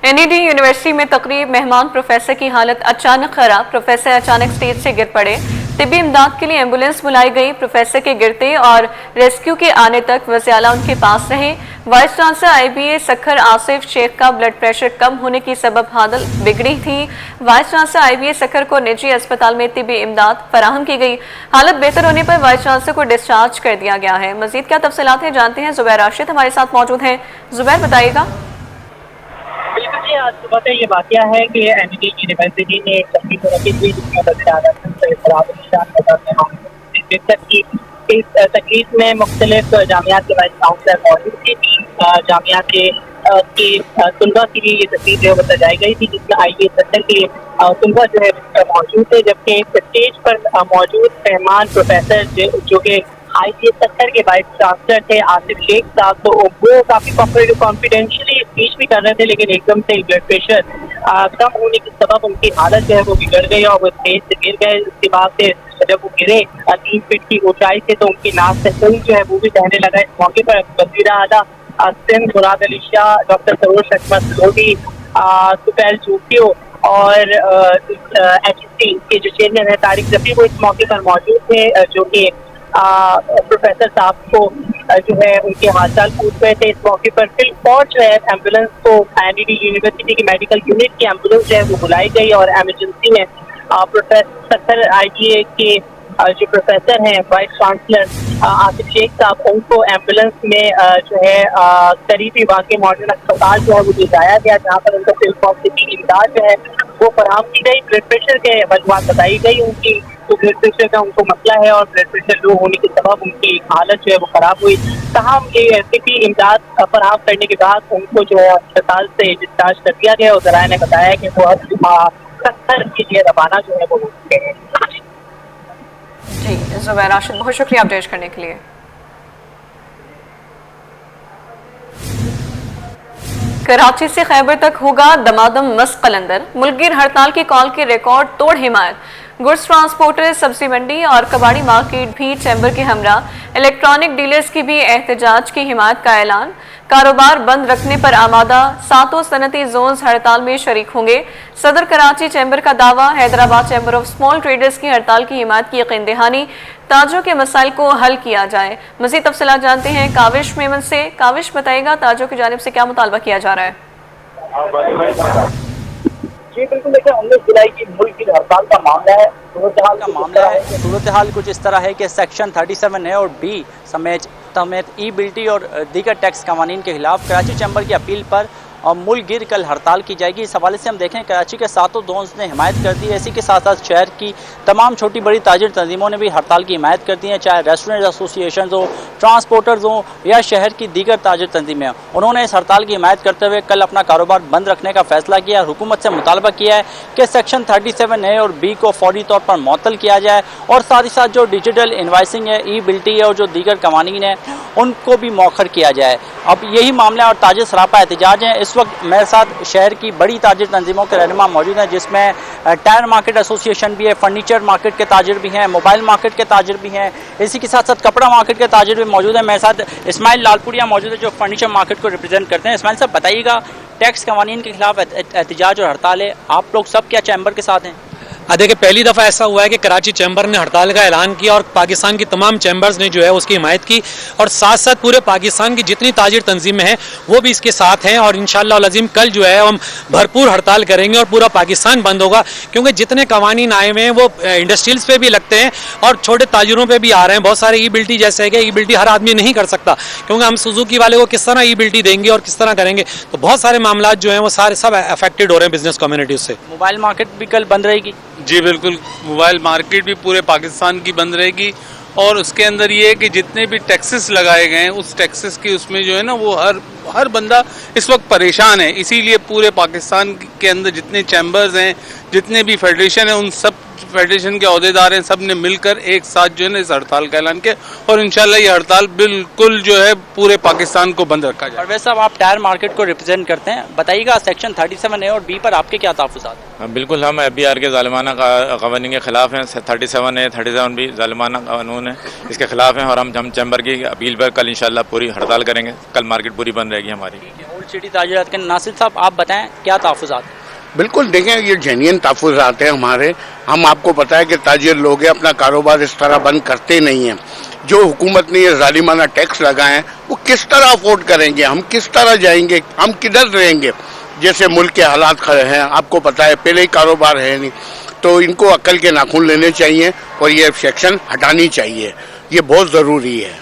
NED university में तकरीब मेहमान प्रोफेसर की हालत अचानक खराब। प्रोफेसर अचानक स्टेज से गिर पड़े। तिब्बी इमदाद के लिए एम्बुलेंस बुलाई गई। प्रोफेसर के गिरते और रेस्क्यू के आने तक वज़ीर आला उनके पास रहे। Vice chancellor IBA Sukkur Asif Shaikh का ब्लड प्रेशर कम होने की सबब हालत बिगड़ी थी। वाइस चांसलर IBA सखर को निजी अस्पताल में तिब्बी इमदाद फराहम की गई। हालत बेहतर होने पर वाइस चांसलर को डिस्चार्ज कर दिया गया है। मजीद क्या तफसीलात हैं जानते हैं, जुबैर राशिद हमारे साथ मौजूद हैं। जुबैर बताइएगा। आज सुबह का ये वाकया है कि एनईडी यूनिवर्सिटी ने एक तकरीब रखी थी जिसमें वज़ीर आला इस तकरीब में मुख्तलिफ जामियात के वाइस चांसलर मौजूद थे। 3 जामियात के तलबा के लिए ये तकरीब जो है सजाई गई थी, जिसमें IBA सखर के तलबा जो है मौजूद थे, जबकि स्टेज पर मौजूद मेहमान प्रोफेसर जो कि IBA सखर के वाइस चांसलर थे आसिफ शेख साहब, तो वो काफी कॉन्फिडेंशियली स्पीच भी कर रहे थे, लेकिन एकदम से ब्लड प्रेशर कम होने के सबब उनकी हालत जो है वो बिगड़ गई और वो स्टेज से गिर गए। उसके बाद से जब वो गिरे 3 फीट की ऊंचाई से, तो उनकी नाक से खून जो है वो भी बहने लगा। इस मौके पर वज़ीर आला सिंध मुराद अली शाह, डॉक्टर सरोज अहमद लोधी, सुफैल चूफियो और HSC के जो चेयरमैन है तारिक रफी, वो इस मौके पर मौजूद थे, जो कि प्रोफेसर साहब को जो है उनके हालचाल पूछ रहे थे। इस मौके पर फिर पहुंच रहे एम्बुलेंस को एनईडी यूनिवर्सिटी की मेडिकल यूनिट की एम्बुलेंस जो है वो बुलाई गई और एमरजेंसी में प्रोफेसर IBA के जो प्रोफेसर हैं वाइस चांसलर आसिफ शेख साहब, उनको एम्बुलेंस में जो है करीबी वाकई मॉडर्न अस्पताल जो है वो ले जाया गया, जहाँ पर उनको फिल पॉजिटिव इमदाद जो है वो फराहम की गई। ब्लड प्रेशर के वजूहात बताई गई उनकी, तो ब्लड प्रेशर का उनको मसला है और ब्लड प्रेशर लो होने के सबब उनकी हालत जो है वो खराब हुई। तमाम ये तिब्बी इमदाद फराहम करने के बाद उनको जो है अस्पताल से डिस्चार्ज कर दिया गया और ज़राए ने बताया कि वो अब सखर के लिए रवाना जो है वो हो चुके हैं। जी जुबैर राशिद, बहुत शुक्रिया अपडेट करने के लिए। कराची से खैबर तक होगा दमादम मस्क कलंदर। मुल्कगिर हड़ताल की कॉल की रिकॉर्ड तोड़ हिमायत। गुड्स ट्रांसपोर्टर, सब्जी मंडी और कबाड़ी मार्केट भी चैम्बर के हमरा। इलेक्ट्रॉनिक डीलर्स की भी एहतजाज की हिमायत का ऐलान। कारोबार बंद रखने पर आमादा। 7 सनती जोन्स हड़ताल में शरीक होंगे। सदर कराची चैम्बर का दावा। Hyderabad chamber of small traders की हड़ताल की हिमायत की यकीन दहानी। ताजों के मसाइल को हल किया जाए। मज़ीद तफसीलात जानते हैं काविश मेमन से। काविश बताएगा ताजों की जानिब से क्या मुतालबा किया जा रहा है। जी बिल्कुल, देखिए 19 जुलाई की मुल्क की हड़ताल का मामला है। सूरत हाल कुछ इस तरह है कि सेक्शन 37A और B समेत ई-बिल्टी और दीगर टैक्स कवानीन के खिलाफ कराची चैम्बर की अपील पर और मुल्क गिर कल हड़ताल की जाएगी। इस हवाले से हम देखें कराची के 7 जोन्स ने हिमायत कर दी है। इसी के साथ साथ शहर की तमाम छोटी बड़ी ताजिर तंजीमों ने भी हड़ताल की हिमायत कर दी है, चाहे रेस्टोरेंट एसोसिएशन हो, ट्रांसपोर्टर्स हों या शहर की दीगर ताजिर तंजीमें हों। उन्होंने इस हड़ताल की हिमायत करते हुए कल अपना कारोबार बंद रखने का फैसला किया। हुकूमत से मुतालबा किया है कि सेक्शन 37A और B को फौरी तौर पर मुअत्तल किया जाए और साथ ही साथ जो डिजिटल इन्वाइसिंग है, ई-बिल्टी है और जो दीगर कवानीन है उनको भी मौखर किया जाए। अब यही मामला और ताजिर सरापा एहतजाज हैं। इस वक्त मेरे साथ शहर की बड़ी ताजिर तंजीमों के रहनुमा मौजूद हैं, जिसमें टायर मार्केट एसोसिएशन भी है, फर्नीचर मार्केट के ताजिर भी हैं, मोबाइल मार्केट के ताजिर भी हैं, इसी के साथ साथ कपड़ा मार्केट के ताजिर भी मौजूद हैं। मेरे साथ इस्माइल लालपुरिया मौजूद है जो फर्नीचर मार्केट को रिप्रेजेंट करते हैं। इस्माइल साहब बताइएगा, टैक्स कवानीन के खिलाफ एहतजाज और हड़ताल है, आप लोग सब क्या चैम्बर के साथ हैं? देखिए, पहली दफ़ा ऐसा हुआ है कि कराची चैम्बर ने हड़ताल का ऐलान किया और पाकिस्तान की तमाम चैम्बर्स ने जो है उसकी हिमायत की और साथ साथ पूरे पाकिस्तान की जितनी ताजिर तंजीमें हैं वो भी इसके साथ हैं और इंशाअल्लाह अज़ीम कल जो है हम भरपूर हड़ताल करेंगे और पूरा पाकिस्तान बंद होगा, क्योंकि जितने कवानीन आए हुए हैं वो इंडस्ट्रियल्स पे भी लगते हैं और छोटे ताजिरों पर भी आ रहे हैं। बहुत सारे ई-बिल्टी जैसे है कि ई-बिल्टी हर आदमी नहीं कर सकता, क्योंकि हम सुजुकी वाले को किस तरह ई-बिल्टी देंगे और किस तरह करेंगे, तो बहुत सारे मामला जो हैं वो सारे सब अफेक्टेड हो रहे हैं बिजनेस कम्युनिटी से। मोबाइल मार्केट भी कल बंद रहेगी? जी बिल्कुल, मोबाइल मार्केट भी पूरे पाकिस्तान की बंद रहेगी और उसके अंदर ये है कि जितने भी टैक्सेस लगाए गए हैं उस टैक्सेस की उसमें जो है ना वो हर बंदा इस वक्त परेशान है। इसीलिए पूरे पाकिस्तान के अंदर जितने चैम्बर्स हैं, जितने भी फेडरेशन हैं, उन सब फेडरेशन के अहदेदार हैं, सब ने मिलकर एक साथ जो है ना इस हड़ताल का ऐलान किया और इंशाल्लाह ये हड़ताल बिल्कुल जो है पूरे पाकिस्तान को बंद रखा जाए। और वैसे आप टायर मार्केट को रिप्रेजेंट करते हैं, बताइएगा सेक्शन 37A और B पर आपके क्या तहफ़्फ़ुज़ात हैं? बिल्कुल, हम FBR के ज़ालिमाना कवानीन के ख़िलाफ़ हैं। 37A 37B ज़ालिमाना कानून है, इसके खिलाफ हैं और हम चैम्बर की अपील पर कल इंशाल्लाह पूरी हड़ताल करेंगे। कल मार्केट पूरी बंद रहेगी हमारी। ओल्ड सिटी ताजिरात के नासिर साहब, आप बताएं क्या तहफ़्फ़ुज़ात? बिल्कुल देखें, ये जेन्युइन तहफ़्फ़ुज़ात हैं हमारे। हम आपको पता है कि ताजिर लोग हैं, अपना कारोबार इस तरह बंद करते नहीं हैं। जो हुकूमत ने ये ज़ालिमाना टैक्स लगाए हैं वो किस तरह अफोर्ड करेंगे, हम किस तरह जाएंगे, हम किधर रहेंगे। जैसे मुल्क के हालात खड़े हैं, आपको पता है, पहले ही कारोबार है नहीं, तो इनको अक्ल के नाखून लेने चाहिए और ये सेक्शन हटानी चाहिए, ये बहुत ज़रूरी है।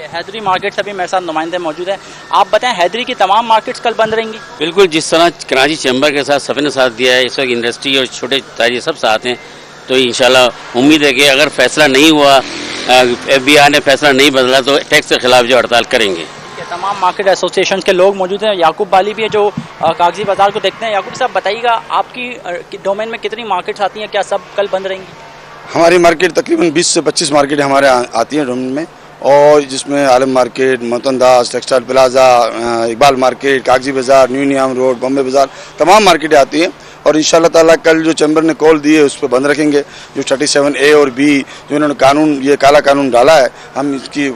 हैदरी मार्केट से भी मेरे साथ नुमाइंदे मौजूद हैं। आप बताएं, हैदरी की तमाम मार्केट्स कल बंद रहेंगी? बिल्कुल, जिस तरह कराची चैम्बर के साथ सभी ने साथ दिया है, इस वक्त इंडस्ट्री और छोटे ताजिर सब साथ हैं, तो इंशाल्लाह उम्मीद है कि अगर फैसला नहीं हुआ, FBI ने फैसला नहीं बदला, तो टैक्स के खिलाफ जो हड़ताल करेंगे। तमाम मार्केट एसोसिएशन के लोग मौजूद हैं। याकूब बाली भी है जो कागजी बाजार को देखते हैं। याकूब साहब, बताइएगा आपकी डोमेन में कितनी मार्केट्स आती हैं, क्या सब कल बंद रहेंगी? हमारी मार्केट तकरीबन 20 से 25 मार्केट हमारे आती हैं डोमेन में, और जिसमें आलम मार्केट, मोहतनदास, textile plaza, Iqbal market, Kagzi Bazaar, new नियाम road, Bombay बाज़ार, तमाम मार्केटें आती हैं। और इंशाल्लाह ताला कल जो चैम्बर ने कॉल दी है उस पर बंद रखेंगे। जो 37A और B जो इन्होंने कानून, ये काला कानून डाला है, हम इसकी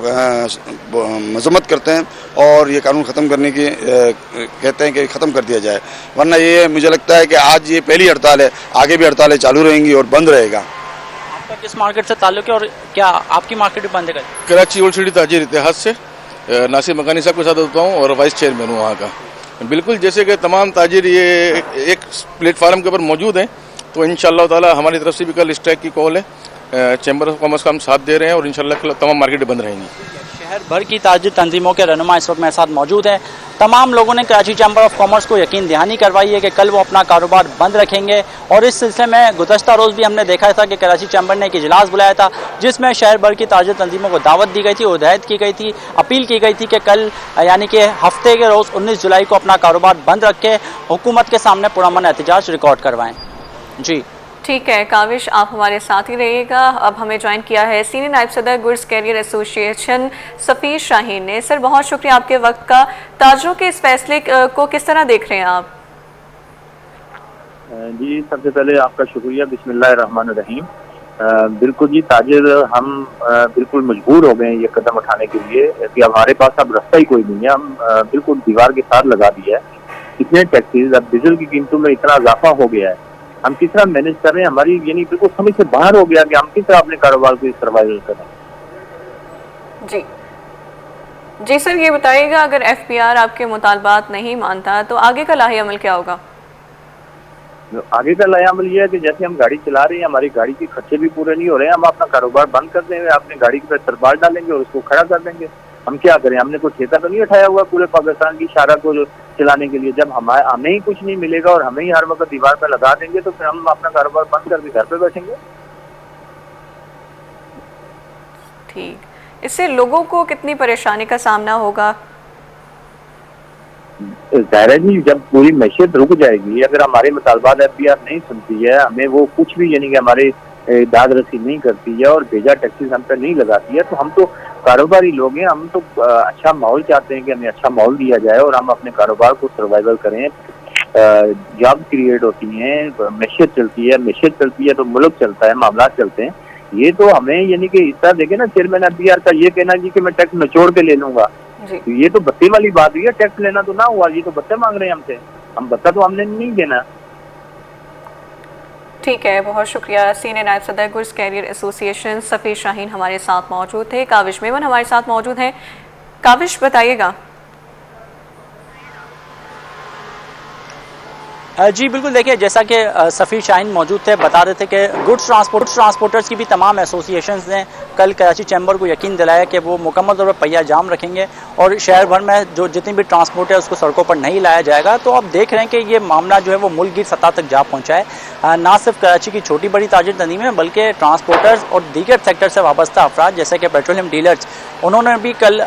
मजम्मत करते हैं और ये कानून ख़त्म करने की कहते हैं कि ख़त्म कर दिया जाए। वरना ये मुझे लगता है कि आज ये पहली हड़ताल है, आगे भी हड़तालें चालू रहेंगी और बंद रहेगा। आपका किस मार्केट से ताल्लुक है और क्या आपकी मार्केट भी बंद है? कराची ओल्ड सिटी ताजिर इतिहास से नासिर मकानी साहब के साथ होता हूँ और वाइस चेयरमैन हूँ वहाँ का। बिल्कुल, जैसे कि तमाम ताजिर ये एक प्लेटफार्म के ऊपर मौजूद हैं, तो इंशाअल्लाह ताला हमारी तरफ से भी कल स्ट्राइक की कॉल है। चैम्बर ऑफ कॉमर्स का हम साथ दे रहे हैं और इंशाअल्लाह तमाम मार्केटें बंद रहेंगी। शहर भर की ताजिर तंजीमों के रहनुमा इस वक्त मेरे साथ मौजूद हैं। तमाम लोगों ने कराची चैम्बर ऑफ कॉमर्स को यकीन दहानी करवाई है कि कल वो अपना कारोबार बंद रखेंगे। और इस सिलसिले में गुज़श्ता रोज़ भी हमने देखा था कि कराची चैम्बर ने एक इजलास बुलाया था, जिसमें शहर भर की ताजिर तंजीमों को दावत दी गई थी, हिदायत की गई थी, अपील की गई थी कि कल यानी कि हफ्ते के रोज़ 19 जुलाई को अपना कारोबार बंद रख के हुकूमत के सामने पुरअमन एहतजाज रिकॉर्ड करवाएँ। जी ठीक है काविश, आप हमारे साथ ही रहिएगा। अब हमें ज्वाइन किया है सीनियर नायब सदर गुड्स कैरियर एसोसिएशन सफ़ीर शाहीन ने। सर, बहुत शुक्रिया आपके वक्त का। ताजिरों के इस फैसले को किस तरह देख रहे हैं आप? जी, सबसे पहले आपका शुक्रिया। बिस्मिल्लाहिर्रहमानिर्रहीम। बिल्कुल जी, ताजिर हम बिल्कुल मजबूर हो गए ये कदम उठाने के लिए कि हमारे पास अब रास्ता ही कोई नहीं है। हम बिल्कुल दीवार के साथ लगा दिया है। इतने टैक्सीज, अब डीजल की कीमतों में इतना इजाफा हो गया है, हम किस तरह मैनेज कर रहे हैं, हमारी यानी बिल्कुल समझ से बाहर हो गया कि हम किस तरह अपने कारोबार को सर्वाइवल करें। जी जी सर, ये बताइएगा, अगर FPR आपके मुतालबात नहीं मानता तो आगे का लाही अमल क्या होगा? आगे का लाया अमल ये है कि जैसे हम गाड़ी चला रहे हैं, हमारी गाड़ी के खर्चे भी पूरे नहीं हो रहे हैं, हम अपना कारोबार बंद कर देंगे, अपनी गाड़ी पे तरपाल डालेंगे और उसको खड़ा कर देंगे। हम क्या करें? हमने कोई ठेका तो नहीं उठाया हुआ पूरे पाकिस्तान की शारा को चलाने के लिए। जब हमें ही कुछ नहीं मिलेगा और हमें ही हर वक्त दीवार पर लगा देंगे तो फिर हम अपना कारोबार बंद करके घर पे बैठेंगे। ठीक, इससे लोगों को कितनी परेशानी का सामना होगा? जाहिर है जी, जब पूरी मैशियत रुक जाएगी, अगर हमारे मुतालबात FPR नहीं सुनती है, हमें वो कुछ भी यानी कि हमारे दाद रसी नहीं करती है और भेजा टैक्सीज हम पे नहीं लगाती है, तो हम तो कारोबारी लोग हैं, हम तो अच्छा माहौल चाहते हैं कि हमें अच्छा माहौल दिया जाए और हम अपने कारोबार को सर्वाइवल करें। जॉब क्रिएट होती हैं, मैशियत चलती है तो मुल्क चलता है, मामला चलते हैं। ये तो हमें यानी कि इस तरह देखे ना, चेयरमैन FPR का ये कहना जी कि मैं टैक्स निचोड़ के ले लूंगा, तो ये तो बत्ते वाली बात हुई है। टैक्स लेना तो ना हुआ, ये तो बत्ते मांग रहे हैं हमसे, हम बत्ता तो हमने नहीं देना। ठीक है, बहुत शुक्रिया। सीनियर नायब सदर गुड्स कैरियर एसोसिएशन सफ़ीर शाहीन हमारे साथ मौजूद थे। काविश मेमन हमारे साथ मौजूद हैं। काविश, बताइएगा। जी बिल्कुल, देखिए जैसा कि सफ़ीर शाहीन मौजूद थे, बता रहे थे कि गुड्स ट्रांसपोर्टर्स की भी तमाम एसोसिएशंस ने कल कराची चैम्बर को यकीन दिलाया कि वो मुकम्मल तौर पर पहिया जाम रखेंगे और शहर भर में जो जितनी भी ट्रांसपोर्ट है उसको सड़कों पर नहीं लाया जाएगा। तो अब देख रहे हैं कि ये मामला जो है वो मुल्क की सतह तक जा पहुँचा है। ना सिर्फ कराची की छोटी बड़ी ताजिर तंजीमें बल्कि ट्रांसपोर्टर्स और दीगर सेक्टर से वाबस्ता अफराद जैसे कि पेट्रोलियम डीलर्स, उन्होंने भी कल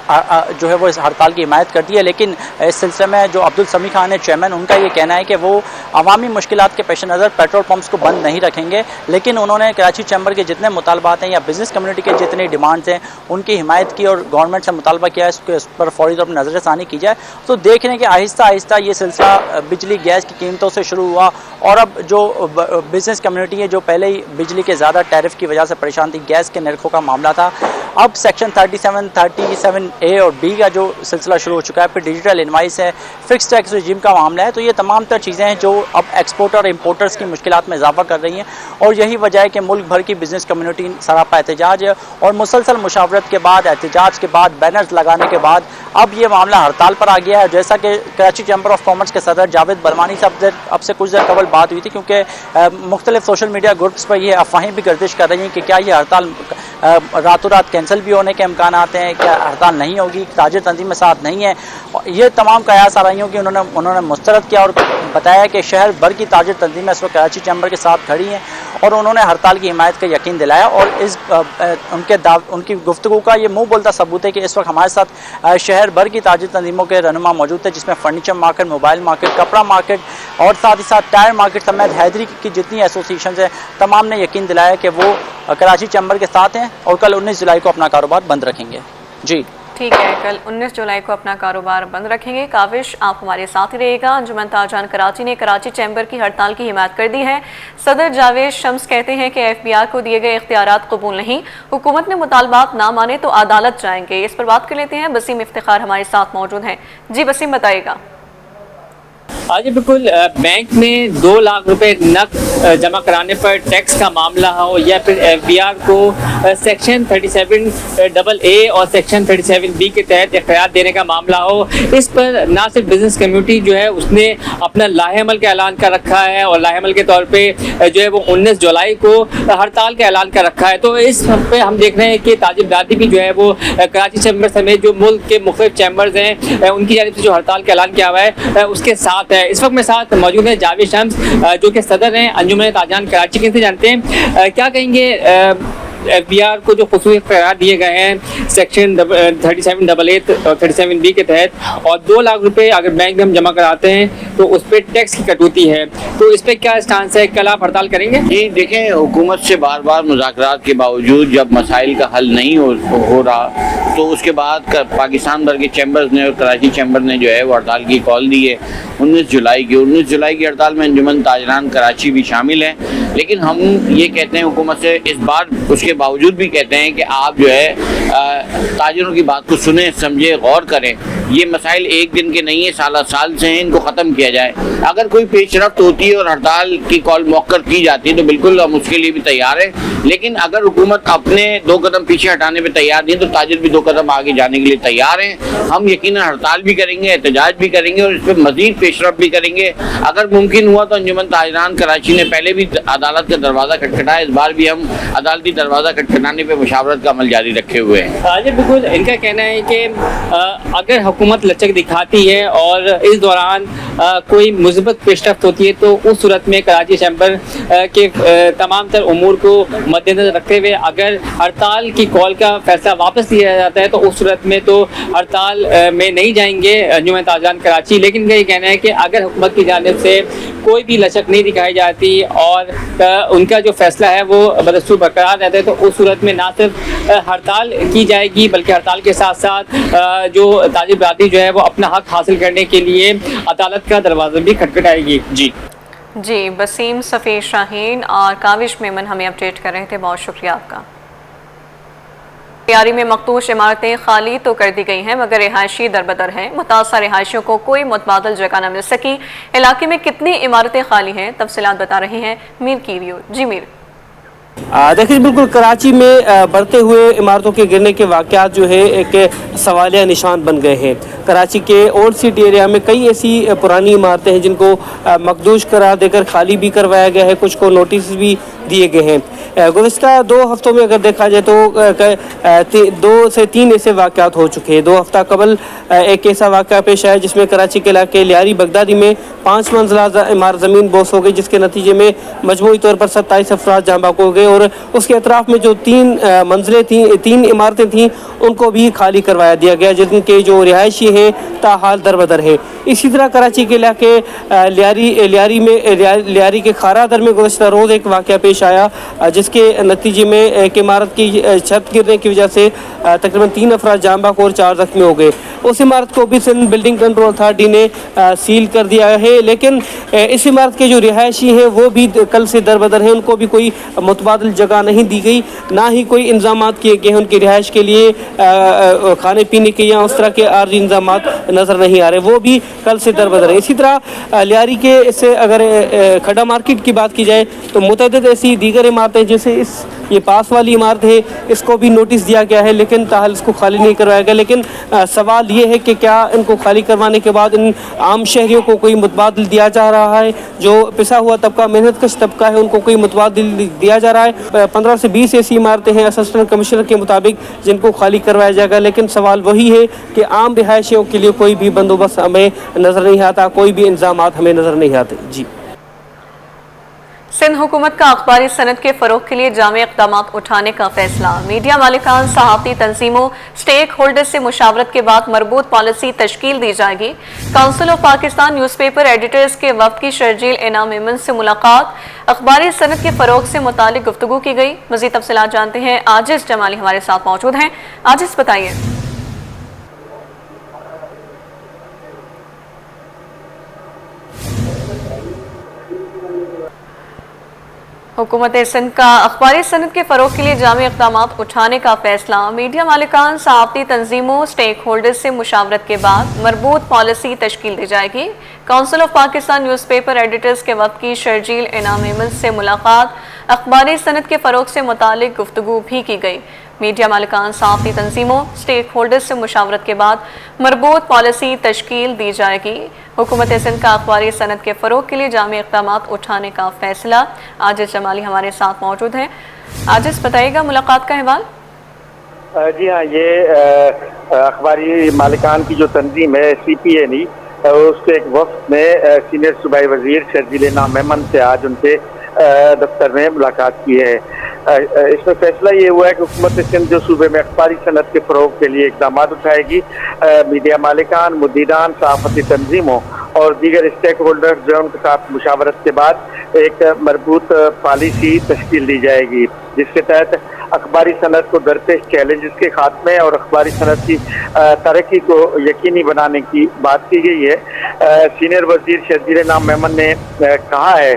जो है वो इस हड़ताल की हिमायत कर दी है। लेकिन इस सिलसिले में जो अब्दुल समी खान है चेयरमैन, उनका ये कहना है कि वो अवामी मुश्किलात के पेश नज़र पेट्रोल पंप्स को बंद नहीं रखेंगे। लेकिन उन्होंने कराची चैम्बर के जितने मुतालबात हैं या बिज़नेस कम्युनिटी के जितनी डिमांड्स हैं उनकी हिमायत की और गवर्नमेंट से मुतालबा किया है इस पर फौरी तौर पर नज़रसानी की जाए। तो देख रहे हैं कि आहिस्ता आहिस्ता ये सिलसिला बिजली गैस की कीमतों से शुरू हुआ और अब जो बिज़नेस कम्युनिटी है जो पहले ही बिजली के ज़्यादा टैरिफ की वजह से परेशान थी, गैस के नरखों का मामला था, अब सेक्शन 37A और B का जो सिलसिला शुरू हो चुका है, फिर डिजिटल इनवाइस है, फिक्स टैक्स रिजीम का मामला है। तो ये तमाम तर चीज़ें हैं जो अब एक्सपोर्टर और इम्पोर्टर्स की मुश्किलात में इजाफा कर रही हैं और यही वजह है कि मुल्क भर की बिजनेस कम्युनिटी सरापा एहतजाज है और मुसलसल मुशावरत के बाद, एहतजाज के बाद, बैनर्स लगाने के बाद अब ये मामला हड़ताल पर आ गया है। जैसा कि कराची चैम्बर ऑफ कॉमर्स के सदर जावेद बरमानी साहब से अब से कुछ देर कबल बात हुई थी, क्योंकि मुख्तलिफ सोशल मीडिया ग्रुप्स पर ये अफवाहें भी गर्दिश कर रही हैं कि क्या ये हड़ताल रातों रात कैंसिल भी होने के इम्कान आते हैं, क्या हड़ताल नहीं होगी, ताजिर तंजीमें साथ नहीं है। ये तमाम कयास आ रही हूँ कि उन्होंने मुस्तरद किया और बताया कि शहर भर की ताजिर तंजीमें इस वक्त कराची चैम्बर के साथ खड़ी हैं और उन्होंने हड़ताल की हिमायत का यकीन दिलाया। और इस उनकी गुफ्तगू का ये मुँह बोलता सबूत है कि इस वक्त हमारे साथ शहर भर की ताजिर तंजीमों के रहनुमा मौजूद थे, जिसमें फर्नीचर मार्केट, मोबाइल मार्केट, कपड़ा मार्केट और साथ ही साथ टायर मार्केट समेत हैदरी की जितनी एसोसिएशन है तमाम ने यकीन दिलाया कि वो कराची चैम्बर के साथ हैं और कल 19 जुलाई को अपना कारोबार बंद रखेंगे। जी ठीक है, कल 19 जुलाई को अपना कारोबार बंद रखेंगे। काविश, आप हमारे साथ ही रहिएगा। अंजुमन ताजरान कराची ने कराची चैम्बर की हड़ताल की हिमायत कर दी है। सदर जावेद शम्स कहते हैं कि FBR को दिए गए इख्तियारात कबूल नहीं, हुकूमत ने मुतालबात ना माने तो अदालत जाएंगे। इस पर बात कर लेते हैं, बसीम इफ्तिखार हमारे साथ मौजूद हैं। जी बसीम, बताइएगा। आज बिल्कुल बैंक में 2 लाख रुपए नकद जमा कराने पर टैक्स का मामला हो या फिर FBR को सेक्शन 37AA और सेक्शन 37B के तहत इख्तियार देने का मामला हो, इस पर ना सिर्फ बिजनेस कम्युनिटी जो है उसने अपना लाहेमल का ऐलान कर रखा है और लाहेमल के तौर पे जो है वो 19 जुलाई को हड़ताल का ऐलान कर रखा है। तो इस पे हम देख रहे हैं कि ताजिर बिरादरी भी जो है वो कराची चैम्बर समेत जो मुल्क के मुख्तलिफ चैम्बर्स हैं उनकी जानिब से जो हड़ताल का ऐलान किया हुआ है उसके साथ है। इस वक्त मेरे साथ मौजूद है जावेद शम्स जो कि सदर हैं अंजुमन ताजरान कराची के। जानते हैं क्या कहेंगे FBR को जो खुसूसी इख्तियार दिए गए हैं सेक्शन 37AA और 37B के तहत और 2 लाख रुपए अगर बैंक में हम जमा कराते हैं तो उस पर टैक्स की कटौती है, तो इस पर क्या स्टांस है? कल आप हड़ताल करेंगे? जी देखें, हुकूमत से बार बार मुज़ाकरात के बावजूद जब मसाइल का हल नहीं हो रहा तो उसके बाद पाकिस्तान भर के चैम्बर्स ने और कराची चैम्बर ने जो है वो हड़ताल की कॉल दी है 19 जुलाई की हड़ताल में अंजुमन ताजरान कराची भी शामिल है। लेकिन हम ये कहते हैं हुकूमत से इस बार उसके बावजूद भी कहते हैं कि आप जो है ताजिरों की बात को सुने, समझे, गौर करें। ये मसाइल एक दिन के नहीं है, साल से हैं, इनको ख़त्म किया जाए। अगर कोई पेशरफ्त होती है और हड़ताल की कॉल मौक़र की जाती है तो बिल्कुल हम उसके लिए भी तैयार हैं। लेकिन अगर हुकूमत अपने 2 कदम पीछे हटाने पर तैयार नहीं तो ताजिर भी 2 कदम आगे जाने के लिए तैयार हैं। हम यकीनन हड़ताल भी करेंगे, एहतजाज भी करेंगे और इस पर मज़ीद पेशरफ्त भी करेंगे। अगर मुमकिन हुआ तो अंजुमन ताजरान कराची ने पहले भी अदालत का दरवाज़ा खटखटाया, इस बार भी हम अदालती दरवाज़ा खटखटाने पर मुशावरत का अमल जारी रखे हुए हैं। जी बिल्कुल, इनका कहना है कि अगर हुकूमत लचक दिखाती है और इस दौरान कोई मुस्बत पेशरफ्त होती है तो उस सूरत में कराची चैम्बर के तमाम तर उमूर को मद्देनजर रखते हुए अगर हड़ताल की कॉल का फैसला वापस लिया जाता है तो उस सूरत में तो हड़ताल में नहीं जाएंगे अंजुमन ताजरान कराची। लेकिन इनका ये कहना है कि अगर हुकूमत की जानिब से कोई भी लचक नहीं दिखाई जाती और उनका जो फैसला है वो बदस्तूर बरकरार रहता है तो उस सूरत में ना सिर्फ हड़ताल की जाएगी बल्कि हड़ताल के साथ साथ जो ताजिर बिरादरी जो है वो अपना हक हासिल करने के लिए अदालत का दरवाज़ा भी खटखटाएगी। जी बसीम, सफ़ीर शाहीन और काविश मेमन हमें अपडेट कर रहे थे, बहुत शुक्रिया आपका। तैयारी में मखदूश इमारतें खाली तो कर दी गई हैं मगर रिहायशी दरबदर हैं। मुतासर रिहायशियों को कोई मुतबादल जगह न मिल सकी। इलाके में कितनी इमारतें खाली हैं, तफसीलात बता रही हैं मीर की रिपोर्ट। जी मीर। देखिए बिल्कुल कराची में बढ़ते हुए इमारतों के गिरने के वाक़यात जो है एक सवालिया निशान बन गए हैं। कराची के ओल्ड सिटी एरिया में कई ऐसी पुरानी इमारतें हैं जिनको मखदूश करार देकर खाली भी करवाया गया है, कुछ को नोटिस भी दिए गए हैं। गुज़िश्ता 2 हफ्तों में अगर देखा जाए तो 2 से 3 ऐसे वाक़यात हो चुके हैं। 2 हफ्ता कबल एक ऐसा वाक़या पेश आया जिसमें कराची के इलाके लियारी बगदादी में 5 मंजिला इमारत ज़मीन बोस हो गई, जिसके नतीजे में मजमूई तौर पर 27 अफराद जाँ बाक हो गए और उसके अतराफ़ में जो 3 मंजिलें थीं, 3 इमारतें थीं, उनको भी खाली करवाया दिया गया, जिनके जो रिहायशी हैं ताहाल दरबदर है। इसी तरह कराची के इलाके लियारी के खारा दर में गुज़श्ता रोज़ एक वाक़या पेश आया, जिसके नतीजे में एक इमारत की छत गिरने की वजह से तकरीबन 3 अफराद जाम बहक और 4 जख्मी हो गए। उस इमारत को भी सिंध बिल्डिंग कंट्रोल अथॉरिटी ने सील कर दिया है, लेकिन इस इमारत के जो रिहायशी हैं वो भी कल से दरबदर हैं, उनको भी कोई मुतबादिल जगह नहीं दी गई, ना ही कोई इंतजाम किए गए हैं उनकी रिहाइश के लिए, खाने पीने के या उस तरह के आर्जी इंतजाम नज़र नहीं आ रहे, वो भी कल से दरबदर है। इसी तरह लियारी के इससे अगर खड्डा मार्केट की बात की जाए तो मुतअद्दिद ऐसी दीगर इमारतें जैसे ये पास वाली इमारत है, इसको भी नोटिस दिया गया है, लेकिन ताहल इसको खाली नहीं करवाया गया। लेकिन सवाल ये है कि क्या इनको खाली करवाने के बाद इन आम शहरियों को कोई मुतबादिल दिया जा रहा है? जो पिसा हुआ तबका, मेहनतकश तबका है, उनको कोई मुतबादिल दिया जा रहा है? 15 से 20 ऐसी इमारतें हैं असिस्टेंट कमिश्नर के मुताबिक जिनको खाली करवाया जाएगा, लेकिन सवाल वही है कि आम रिहायशियों के लिए कोई भी बंदोबस्त हमें नज़र नहीं आता, कोई भी इंतजाम हमें नज़र नहीं आते। जी, सिंध हुकूमत का अखबारी सनद के फरोग के लिए जामे इक़दाम उठाने का फैसला। मीडिया मालिकान, सहाफ़ती तंजीमों, स्टेक होल्डर से मुशावरत के बाद मरबूत पॉलिसी तश्कील दी जाएगी। Council of Pakistan newspaper editors के वफ़द की शर्जील इनाम मेमन से मुलाकात, अखबारी सनद के फरोग से मुतालिक गुफ्तगू की गई। मज़ीद तफसीलात जानते हैं, आजिज़ जमाली हमारे साथ मौजूद हैं। आजिज़ बताइए। हुकूमत सिंध का अखबारी सनद के फ़रोग के लिए जामे इक़दाम उठाने का फैसला। मीडिया मालिकान, सहाफ़ती तंजीमों, स्टेक होल्डर्स से मुशावरत के बाद मरबूत पॉलिसी तश्कील दी जाएगी। Council of Pakistan newspaper editors के वफ़द की शर्जील इनाम मेमन से मुलाकात, अखबारी सनद के फ़रोग से मुतालिक गुफ्तगू भी की गई। मीडिया मालिकान, सहाफ़ती तंजीमों, स्टेक होल्डर्स से मुशावरत के बाद मरबूत पॉलिसी तश्कील दी जाएगी। हुकूमत सिंध का अखबारी सनद के फ़रोग के लिए जामे इक़दाम उठाने का फैसला। आजिज़ जमाली हमारे साथ मौजूद हैं। आजिज़ बताइएगा मुलाकात का अहवाल। जी हाँ, ये अखबारी मालिकान की जो तंजीम है CPNE, उसके एक वफ़द ने सीनियर सूबाई वज़ीर शर्जील इनाम मेमन से आज उनके दफ्तर में मुलाकात की है। इसमें फैसला ये हुआ है कि हुकूमत सिंध जो सूबे में अखबारी सनत के फ़रोग के लिए इक़दाम उठाएगी। मीडिया मालिकान, मुदीरान, सहाफ़ती तंजीमों और दीगर स्टेक होल्डर जो उनके साथ मुशावरत के बाद एक मरबूत पॉलिसी तश्कील दी जाएगी, जिसके तहत अखबारी सनत को दरपेश चैलेंजेस के खात्मे और अखबारी सनत की तरक्की को यकीनी बनाने की बात की गई है। सीनियर वज़ीर शर्जील इनाम मेमन ने कहा है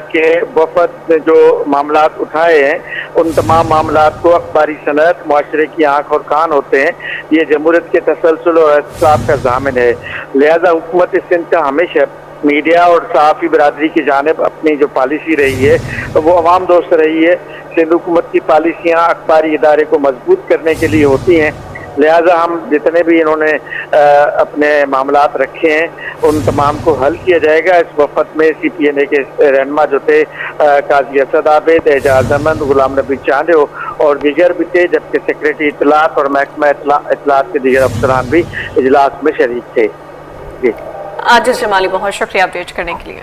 कि वफ़द ने जो मामलात उठाए हैं उन तमाम मामलात को अखबारी सनत मुआशरे की आँख और कान होते हैं, ये जमहूरियत के तसलसल और एहतसाब का ज़ामिन है। लिहाजा हुकूमत सिंध का हमेशा मीडिया और सहाफ़ी बरादरी की जानिब अपनी जो पॉलिसी रही है तो वो अवाम दोस्त रही है। सिंध हुकूमत की पॉलिसियाँ अखबारी इदारे को मजबूत करने के लिए होती हैं, लिहाजा हम जितने भी इन्होंने अपने मामलात रखे हैं उन तमाम को हल किया जाएगा। इस वफ़द में CPNA के रहनुमा जो थे काजी असद आबिद, एजाज अहमद, गुलाम नबी चांदो और दीगर भी थे, जबकि सेक्रेटरी इत्तलात और महकमा इत्तलात के दीगर अफसरान भी इजलास में शरीक थे। जी, आजिज़ जमाली बहुत शुक्रिया अपडेट करने के लिए।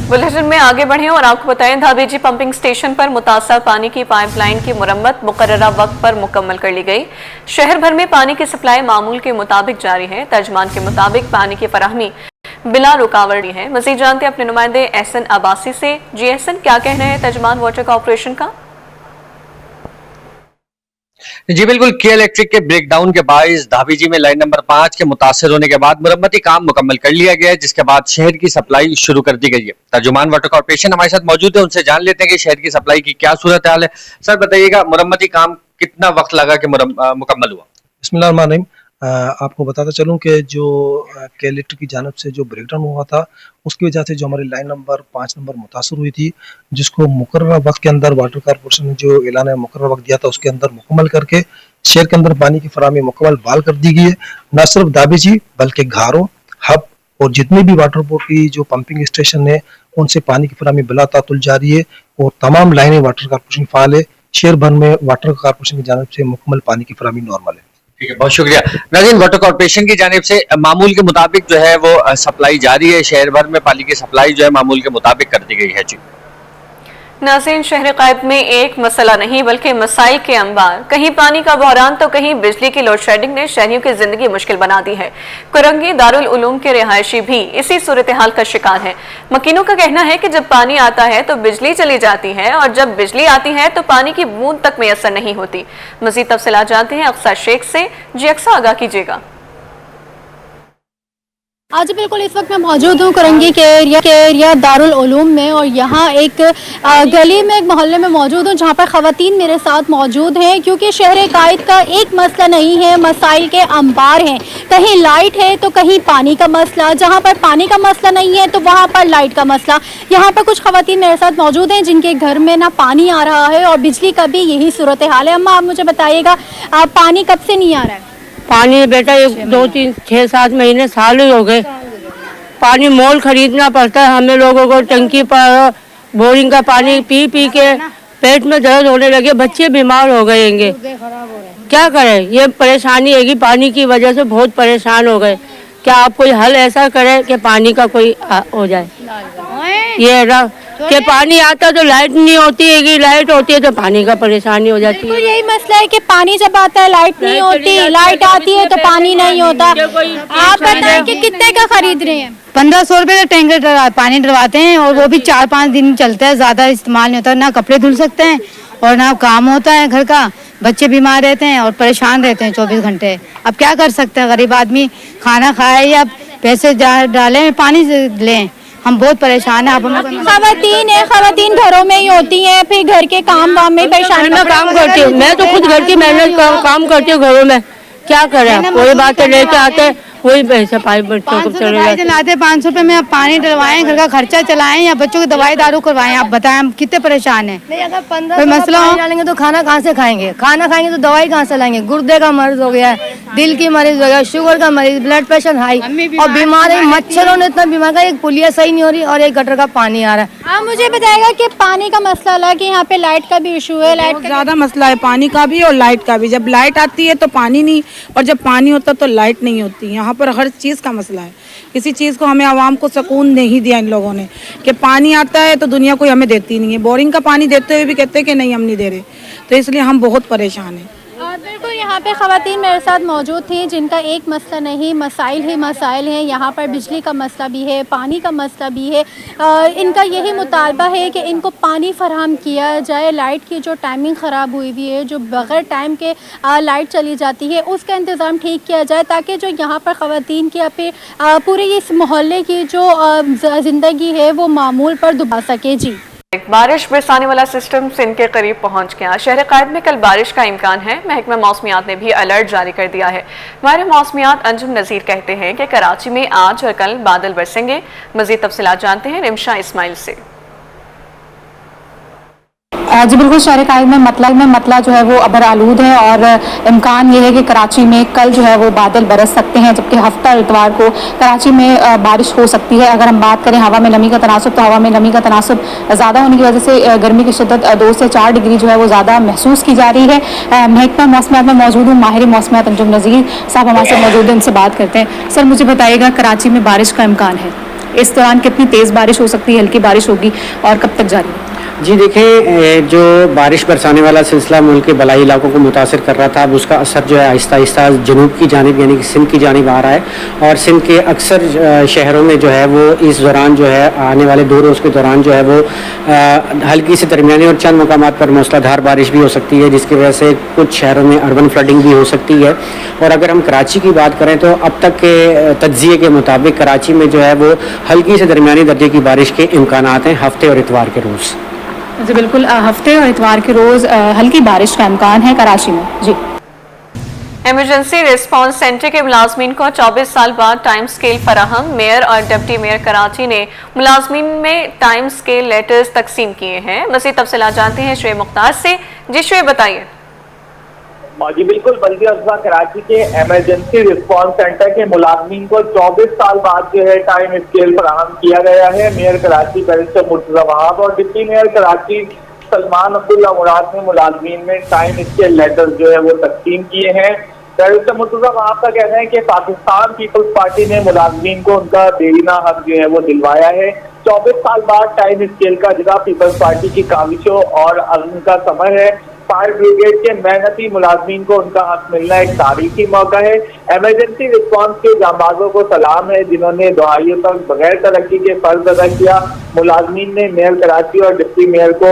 बुलेटिन में आगे बढ़ें और आपको बताएं, धाबीजी पंपिंग स्टेशन पर मुतासर पानी की पाइपलाइन की मुरम्मत मुकर्ररा वक्त पर मुकम्मल कर ली गई। शहर भर में पानी की सप्लाई मामूल के मुताबिक जारी है। तर्जमान के मुताबिक पानी की फराहमी बिला रुकावट है। मज़ीद जानते हैं अपने नुमाइंदे एहसन अब्बासी से। जी एहसन, क्या कहना है तर्जमान वाटर कॉर्पोरेशन का? जी बिल्कुल, के इलेक्ट्रिक के ब्रेकडाउन के बायस धाबीजी में लाइन नंबर 5 के मुतासर होने के बाद मुरम्मती काम मुकम्मल कर लिया गया है, जिसके बाद शहर की सप्लाई शुरू कर दी गई है। तर्जुमान वाटर कॉर्पोरेशन हमारे साथ मौजूद है, उनसे जान लेते हैं कि शहर की सप्लाई की क्या सूरत हाल है। सर बताइएगा, मुरम्मती काम कितना वक्त लगा कि मुकम्मल हुआ? बिस्मिल्लाहिर्रहमानिर्रहीम। आपको बताता चलूं कि जो के इलेक्ट्रिक की जानिब से जो ब्रेकडाउन हुआ था उसकी वजह से जो हमारी लाइन नंबर 5 नंबर मुतासर हुई थी, जिसको मुकर्ररा वक्त के अंदर वाटर कॉर्पोरेशन ने जो ऐलान मुकर्ररा वक्त दिया था उसके अंदर मुकम्मल करके शहर के अंदर पानी की फराहमी मुकम्मल बहाल कर दी गई है। न सिर्फ धाबीजी बल्कि घारों, हब और जितने भी वाटर बोर्ड की जो पंपिंग स्टेशन है उनसे पानी की फराहमी बिला तातुल जारी है और तमाम लाइनें वाटर कॉर्पोरेशन फाल है। शहर भर में वाटर कॉर्पोरेशन की जानिब से मुकम्मल पानी की फराहमी नॉर्मल है। ठीक है, बहुत शुक्रिया। नाज़रीन, वाटर कॉर्पोरेशन की जानिब से मामूल के मुताबिक जो है वो सप्लाई जारी है। शहर भर में पानी की सप्लाई जो है मामूल के मुताबिक कर दी गई है। जी नाज़रीन, शहर क़ैब में एक मसला नहीं बल्कि मसाइल के अंबार, कहीं पानी का बहरान तो कहीं बिजली की लोड शेडिंग ने शहरियों की जिंदगी मुश्किल बना दी है। कुरंगी दारुल उलूम के रिहायशी भी इसी सूरत हाल का शिकार है। मकीनों का कहना है कि जब पानी आता है तो बिजली चली जाती है और जब बिजली आती है तो पानी की बूंद तक मैसर नहीं होती। मजीद तफसीलात जानते हैं अक्सा शेख से। जी अक्सा, आगाह कीजिएगा। आज बिल्कुल इस वक्त मैं मौजूद हूँ कुरंगी के एरिया दारुल उलूम में, और यहाँ एक गली में, एक मोहल्ले में मौजूद हूँ जहाँ पर ख़वातीन मेरे साथ मौजूद हैं, क्योंकि शहर क़ायद का एक मसला नहीं है, मसाइल के अंबार हैं। कहीं लाइट है तो कहीं पानी का मसला, जहाँ पर पानी का मसला नहीं है तो वहाँ पर लाइट का मसला। यहाँ पर कुछ ख़वातीन मेरे साथ मौजूद हैं जिनके घर में ना पानी आ रहा है और बिजली का भी यही सूरत हाल है। अम्मा, आप मुझे बताइएगा, पानी कब से नहीं आ रहा है? पानी बेटा 1, 2, 3, 6, 7 महीने, साल ही हो गए। पानी मोल खरीदना पड़ता है हमें लोगों को, टंकी पर बोरिंग का पानी पी पी के पेट में दर्द होने लगे, बच्चे बीमार हो गएंगे। क्या करें, ये परेशानी है कि पानी की वजह से बहुत परेशान हो गए। क्या आप कोई हल ऐसा करें कि पानी का कोई हो जाए? ये ना कि पानी आता तो लाइट नहीं होती है, कि लाइट होती है तो पानी का परेशानी हो जाती है। यही मसला है कि पानी जब आता है लाइट नहीं होती, लाइट आती है तो पानी नहीं होता। आप बताएं कि कितने का खरीद रहे हैं? 1500 रुपए का टैंकर पानी डलवाते हैं, और वो भी 4-5 दिन चलता है, ज्यादा इस्तेमाल नहीं होता। ना कपड़े धुल सकते हैं और ना काम होता है घर का, बच्चे बीमार रहते हैं और परेशान रहते हैं 24 घंटे। अब क्या कर सकते हैं, गरीब आदमी खाना खाए या पैसे डालें पानी लें, हम बहुत परेशान हैं। आप खवातीन घरों में ही होती हैं, फिर घर के काम वाम में परेशान। मैं काम करती हूँ, मैं तो खुद घर की मेहनत काम करती हूँ घरों में। क्या करें, कोई बात लेके आते वही पैसे पाइप बच्चों को चलाते 500 रुपए में आप पानी डलवाएं, घर का खर्चा चलाएं या बच्चों की दवाई दारू करवाएं। आप बताएं हम कितने परेशान हैं। अगर 15 मसला डालेंगे तो खाना कहाँ से खाएंगे, खाना खाएंगे तो दवाई कहाँ से लाएंगे? गुर्दे का मरीज हो गया, दिल की मरीज हो गया, शुगर का मरीज, ब्लड प्रेशर हाई, और बीमार है। मच्छरों ने इतना बीमार का, एक पुलिया सही नहीं हो रही और एक गटर का पानी आ रहा है। आप मुझे बताएगा कि पानी का मसला अलग है, यहाँ पे लाइट का भी इशू है। लाइट ज्यादा मसला है, पानी का भी और लाइट का भी। जब लाइट आती है तो पानी नहीं, और जब पानी होता तो लाइट नहीं होती। यहाँ पर हर चीज मसला है। किसी चीज को हमें आवाम को सुकून नहीं दिया इन लोगों ने, कि पानी आता है तो दुनिया कोई हमें देती नहीं है। बोरिंग का पानी देते हुए भी कहते हैं कि नहीं हम नहीं दे रहे, तो इसलिए हम बहुत परेशान हैं। बिल्कुल, यहाँ पे ख़वातीन मेरे साथ मौजूद थी जिनका एक मसला नहीं, मसाइल ही मसाइल हैं। यहाँ पर बिजली का मसला भी है, पानी का मसला भी है। इनका यही मुतालबा है कि इनको पानी फराहम किया जाए। लाइट की जो टाइमिंग ख़राब हुई हुई है, जो बग़ैर टाइम के लाइट चली जाती है, उसका इंतज़ाम ठीक किया जाए, ताकि जो यहाँ पर ख़वातीन की पूरे इस मोहल्ले की जो ज़िंदगी है वो मामूल पर दुबा सके। जी, बारिश बरसाने वाला सिस्टम सिंध के करीब पहुंच गया। शहर क़ायद में कल बारिश का इम्कान है। महकमा मौसमियात ने भी अलर्ट जारी कर दिया है। माहिर मौसमियात अंजुम नज़ीर कहते हैं कि कराची में आज और कल बादल बरसेंगे। मज़ीद तफसीलात जानते हैं रिमशा इस्माइल से। जी बिल्कुल, शहर क़ायद में मतला जो है वो अबर आलूद है, और इम्कान ये है कि कराची में कल जो है वो बादल बरस सकते हैं, जबकि हफ्ता इतवार को कराची में बारिश हो सकती है। अगर हम बात करें हवा में नमी का तनासुब, तो हवा में नमी का तनासुब ज़्यादा होने की वजह से गर्मी की शिद्दत 2 से 4 डिग्री जो है वो ज़्यादा महसूस की जा रही है। महकमा मौसमियात में मौजूद हूँ, माहिर मौसमियात अंजुम नज़ीर साहब हमारे साथ मौजूद हैं, इनसे बात करते हैं। सर, मुझे बताइएगा, कराची में बारिश का इम्कान है, इस दौरान कितनी तेज़ बारिश हो सकती है, हल्की बारिश होगी, और कब तक जारी है? जी देखें, जो बारिश बरसाने वाला सिलसिला मुल्क के बलाई इलाकों को मुतासर कर रहा था, अब उसका असर जो है आहिस्ता आहिस्ता जनूब की जानिब यानी कि सिंध की जानिब आ रहा है, और सिंध के अक्सर शहरों में जो है वो इस दौरान जो है आने वाले 2 रोज़ के दौरान जो है वो हल्की से दरमियानी और चंद मकामात पर मूसलाधार बारिश भी हो सकती है, जिसकी वजह से कुछ शहरों में अर्बन फ्लडिंग भी हो सकती है। और अगर हम कराची की बात करें तो अब तक के तज्ज़िये के मुताबिक कराची में जो है वो हल्की से दरमियानी दर्जे की बारिश के इम्कानात हैं हफ्ते और इतवार के रोज़। जी बिल्कुल, हफ्ते और इतवार के रोज़ हल्की बारिश का इम्कान है कराची में। जी, इमरजेंसी रिस्पांस सेंटर के मुलाजमीन को 24 साल बाद टाइम स्केल फराहम। मेयर और डिप्टी मेयर कराची ने मुलाजमीन में टाइम स्केल लेटर्स तकसीम किए हैं। मज़ीद तफसीलात जानते हैं शुएब मुख्तार से। जी शुएब, बताइए। जी बिल्कुल, बल्दिया अज़ला कराची के इमरजेंसी रिस्पांस सेंटर के मुलाजमीन को 24 साल बाद जो है टाइम स्केल फराहम किया गया है। मेयर कराची बैरिस्टर मुर्तज़ा वहाब और डिप्टी मेयर कराची सलमान अब्दुल्ला मुराद ने मुलाजमीन में टाइम स्केल लेटर्स जो है वो तकसीम किए हैं। बैरिस्टर मुर्तज़ा वहाब का कहना है कि पाकिस्तान पीपल्स पार्टी ने मुलाजमीन को उनका देरीना हक जो है वो दिलवाया है। 24 साल बाद टाइम स्केल का जिला पीपल्स पार्टी की काविशों और अज़्म का समय है। फायर ब्रिगेड के मेहनती मुलाजमीन को उनका हक मिलना एक तारीखी मौका है। इमरजेंसी रिस्पांस के जांबाजों को सलाम है जिन्होंने दहाइयों तक बगैर तरक्की के फर्ज अदा किया। मुलाजमीन ने मेयर कराची और डिप्टी मेयर को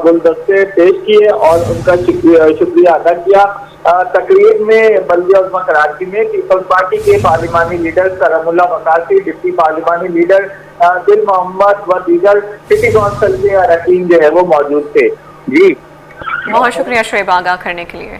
गुलदस्ते पेश किए और उनका शुक्रिया अदा किया। तकरीर में बल्दिया उज़्मा कराची में पीपल्स पार्टी के पार्लिमानी लीडर करमुल्ला मकासी, डिप्टी पार्लिमानी लीडर दिल मोहम्मद व दीगर सिटी काउंसिल के अरकान जो है वो मौजूद थे। जी बहुत शुक्रिया शोएब आगाह करने के लिए।